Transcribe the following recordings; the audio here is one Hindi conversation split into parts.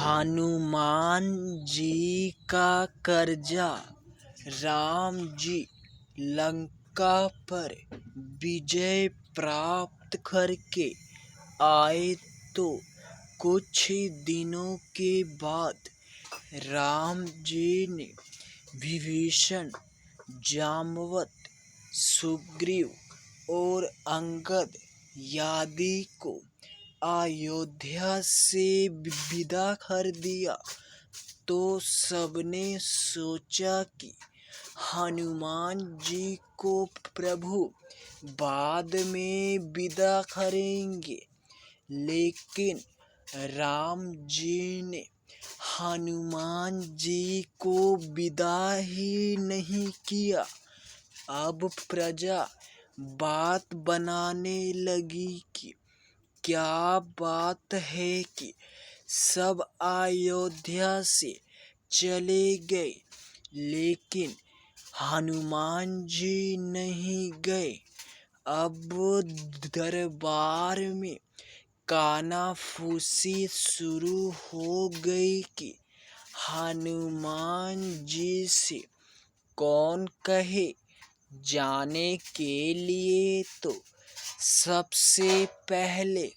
हनुमान जी का कर्जा। राम जी लंका पर विजय प्राप्त करके आए तो कुछ दिनों के बाद राम जी ने विभीषण, जामवंत, सुग्रीव और अंगद आदि को अयोध्या से विदा कर दिया। तो सबने सोचा कि हनुमान जी को प्रभु बाद में विदा करेंगे, लेकिन राम जी ने हनुमान जी को विदा ही नहीं किया। अब प्रजा बात बनाने लगी कि क्या बात है कि सब अयोध्या से चले गए, लेकिन हनुमान जी नहीं गए। अब दरबार में कानाफूसी शुरू हो गई कि हनुमान जी से कौन कहे जाने के लिए। तो सबसे पहले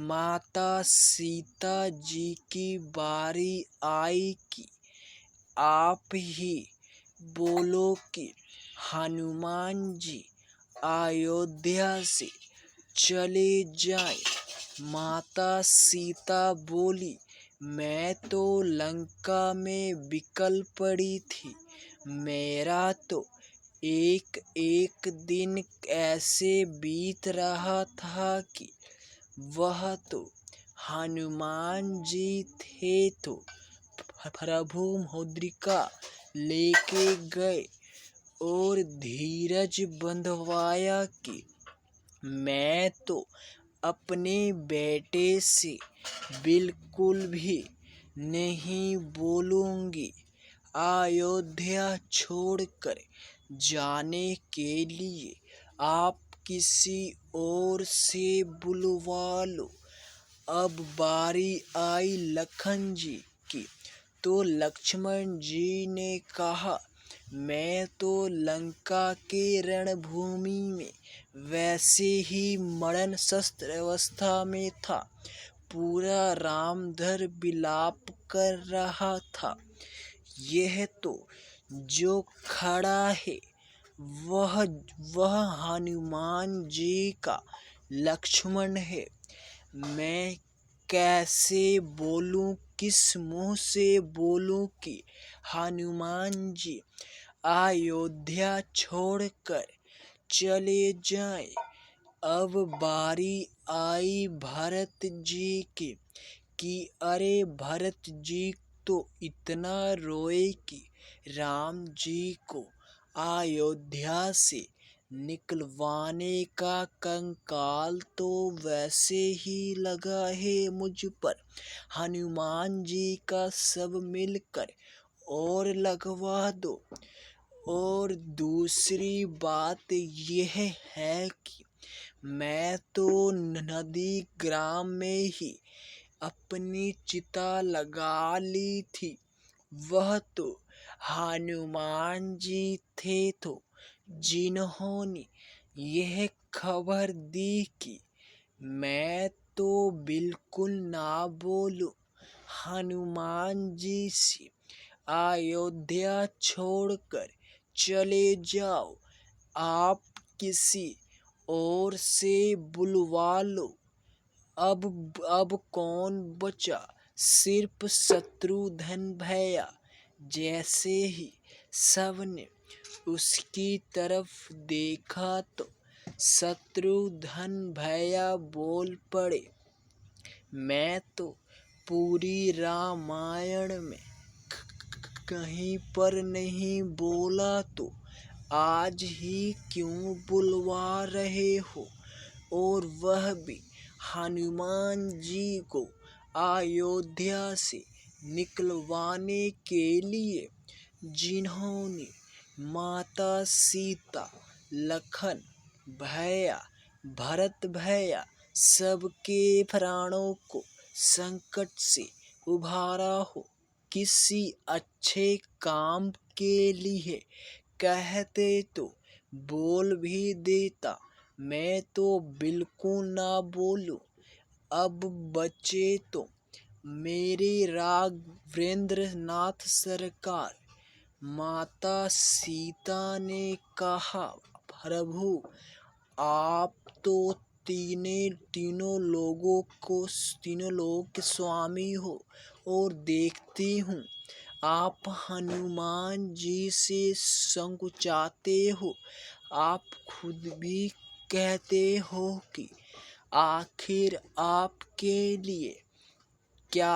माता सीता जी की बारी आई कि आप ही बोलो कि हनुमान जी अयोध्या से चले जाएं। माता सीता बोली, मैं तो लंका में विकल पड़ी थी। मेरा तो एक एक दिन ऐसे बीत रहा था कि वह तो हनुमान जी थे तो प्रभु मुद्रिका लेके गए और धीरज बंधवाया कि मैं तो अपने बेटे से बिल्कुल भी नहीं बोलूँगी। अयोध्या छोड़कर जाने के लिए आप किसी और से बुलवा लो। अब बारी आई लखन जी की, तो लक्ष्मण जी ने कहा, मैं तो लंका के रणभूमि में वैसे ही मरण शस्त्र अवस्था में था। पूरा रामधर विलाप कर रहा था। यह तो जो खड़ा है वह हनुमान जी का लक्ष्मण है। मैं कैसे बोलूं, किस मुंह से बोलूं कि हनुमान जी अयोध्या छोड़कर चले जाएं। अब बारी आई भरत जी की कि अरे भरत जी तो इतना रोए कि राम जी को अयोध्या से निकलवाने का कंकाल तो वैसे ही लगा है मुझ पर। हनुमान जी का सब मिलकर और लगवा दो। और दूसरी बात यह है कि मैं तो नदी ग्राम में ही अपनी चिता लगा ली थी। वह तो हनुमान जी थे तो जिन्होंने यह खबर दी कि मैं तो बिल्कुल ना बोलूं हनुमान जी से अयोध्या छोड़कर चले जाओ। आप किसी और से बुलवा लो। अब कौन बचा, सिर्फ शत्रुघ्न भैया। जैसे ही सबने उसकी तरफ देखा तो शत्रुघ्न भैया बोल पड़े, मैं तो पूरी रामायण में कहीं पर नहीं बोला, तो आज ही क्यों बुलवा रहे हो। और वह भी हनुमान जी को अयोध्या से निकलवाने के लिए, जिन्होंने माता सीता, लखन भैया, भरत भैया सबके प्राणों को संकट से उभारा हो किसी अच्छे काम के लिए, कहते तो बोल भी देता, मैं तो बिल्कुल ना बोलूं। अब बचे तो मेरे राघवेंद्र नाथ सरकार। माता सीता ने कहा, प्रभु आप तो तीनों लोगों के स्वामी हो, और देखती हूँ आप हनुमान जी से संकोचाते हो। आप खुद भी कहते हो कि आखिर आपके लिए क्या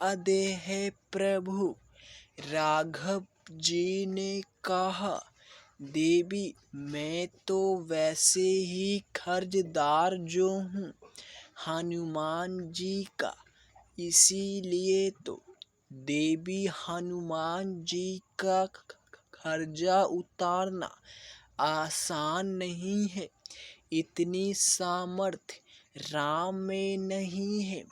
आदेश है प्रभु। राघव जी ने कहा, देवी मैं तो वैसे ही कर्जदार जो हूँ हनुमान जी का, इसीलिए तो देवी हनुमान जी का कर्जा उतारना आसान नहीं है। इतनी सामर्थ्य राम में नहीं है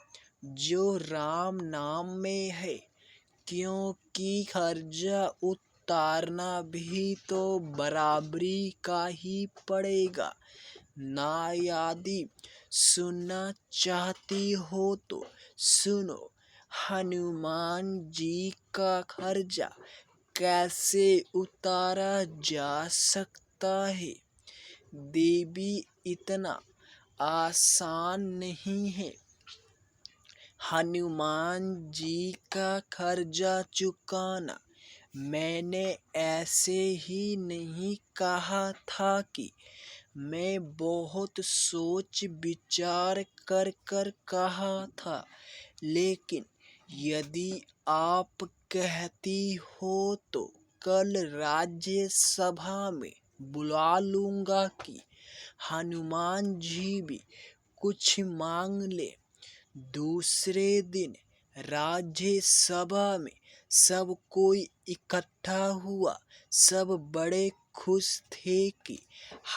जो राम नाम में है, क्योंकि कर्जा उतारना भी तो बराबरी का ही पड़ेगा ना। यदि सुनना चाहती हो तो सुनो, हनुमान जी का कर्जा कैसे उतारा जा सकता है। देवी इतना आसान नहीं है हनुमान जी का कर्जा चुकाना। मैंने ऐसे ही नहीं कहा था कि मैं बहुत सोच विचार कर कहा था, लेकिन यदि आप कहती हो तो कल राज्यसभा में बुला लूंगा कि हनुमान जी भी कुछ मांग ले। दूसरे दिन राज्यसभा में सब कोई इकट्ठा हुआ। सब बड़े खुश थे कि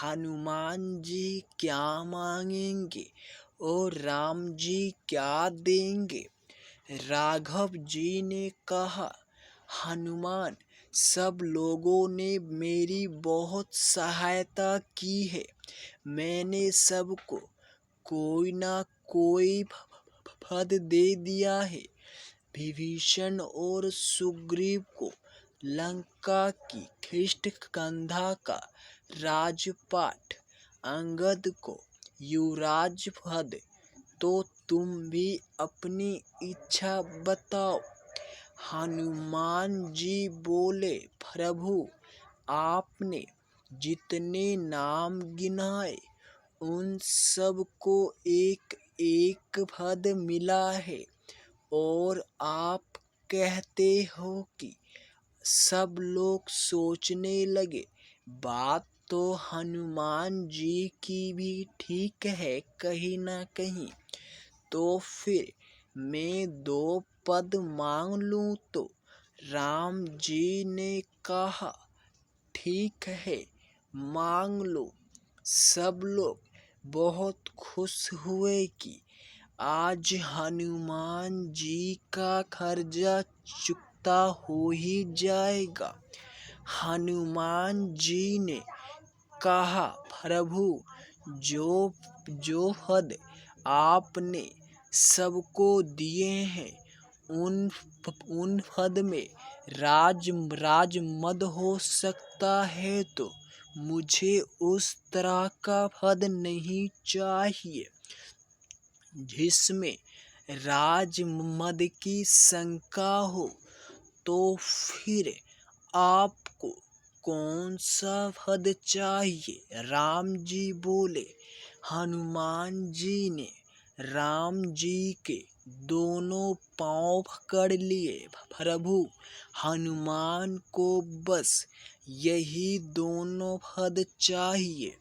हनुमान जी क्या मांगेंगे और राम जी क्या देंगे। राघव जी ने कहा, हनुमान सब लोगों ने मेरी बहुत सहायता की है। मैंने सबको कोई ना कोई पद दे दिया है। विभीषण और सुग्रीव को लंका की किष्किंधा का राजपाट, अंगद को युवराज पद, तो तुम भी अपनी इच्छा बताओ। हनुमान जी बोले, प्रभु आपने जितने नाम गिनाए उन सब को एक एक पद मिला है, और आप कहते हो कि सब लोग सोचने लगे। बात तो हनुमान जी की भी ठीक है कहीं ना कहीं। तो फिर मैं 2 पद मांग लूं तो। राम जी ने कहा, ठीक है मांग लो। सब लोग बहुत खुश हुए कि आज हनुमान जी का कर्जा चुकता हो ही जाएगा। हनुमान जी ने कहा, प्रभु जो पद आपने सबको दिए हैं उन पद में राज मद हो सकता है, तो मुझे उस तरह का पद नहीं चाहिए जिसमें राज मद की शंका हो। तो फिर आपको कौन सा पद चाहिए। राम जी बोले। हनुमान जी ने राम जी के दोनों पांव पकड़ लिए। प्रभु हनुमान को बस यही दोनों पद चाहिए।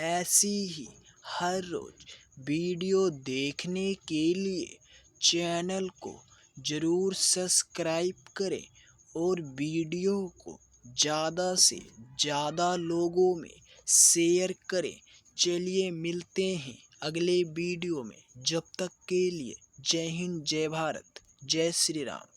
ऐसी ही हर रोज वीडियो देखने के लिए चैनल को जरूर सब्सक्राइब करें और वीडियो को ज़्यादा से ज़्यादा लोगों में शेयर करें। चलिए मिलते हैं अगले वीडियो में। जब तक के लिए जय हिंद, जय भारत, जय श्री राम।